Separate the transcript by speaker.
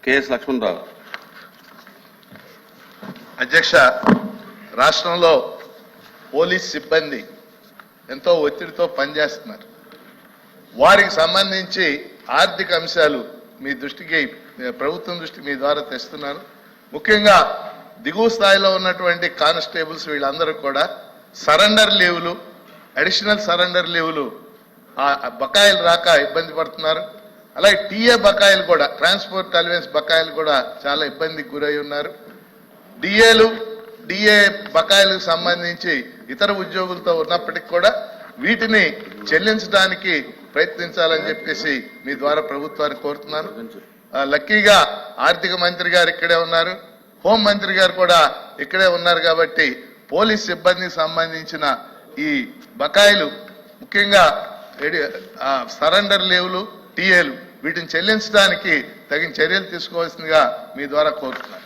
Speaker 1: K S Lakshmanarao.
Speaker 2: అధ్యక్ష, రాష్ట్రంలో police సిబ్బంది ఎంతో ఒత్తిడితో పనిచేస్తున్నారు. వారికి సంబంధించి ఆర్థిక అంశాలు మీ దృష్టికి, ప్రభుత్వం దృష్టికి మీ ద్వారా తెస్తున్నాను. ముఖ్యంగా దిగువ స్థాయిలో ఉన్నటువంటి కానిస్టేబుల్స్ వీళ్ళందరూ కూడా సరెండర్ లీవులు, అడిషనల్ సరెండర్ లీవులు బకాయిలు రాక ఇబ్బంది పడుతున్నారు. అలాగే టీఏ బకాయిలు కూడా, ట్రాన్స్పోర్ట్ అలవెన్స్ బకాయిలు కూడా చాలా ఇబ్బందికి గురై ఉన్నారు. డిఏ బకాయిలకు సంబంధించి ఇతర ఉద్యోగులతో ఉన్నప్పటికీ కూడా వీటిని చెల్లించడానికి ప్రయత్నించాలని చెప్పేసి మీ ద్వారా ప్రభుత్వాన్ని కోరుతున్నాను. లక్కీగా ఆర్థిక మంత్రి గారు ఇక్కడే ఉన్నారు, హోం మంత్రి గారు కూడా ఇక్కడే ఉన్నారు. కాబట్టి పోలీస్ సిబ్బందికి సంబంధించిన ఈ బకాయిలు, ముఖ్యంగా సరెండర్ లీవులు, టీఏలు, వీటిని చెల్లించడానికి తగిన చర్యలు తీసుకోవాల్సిందిగా మీ ద్వారా కోరుతున్నాను.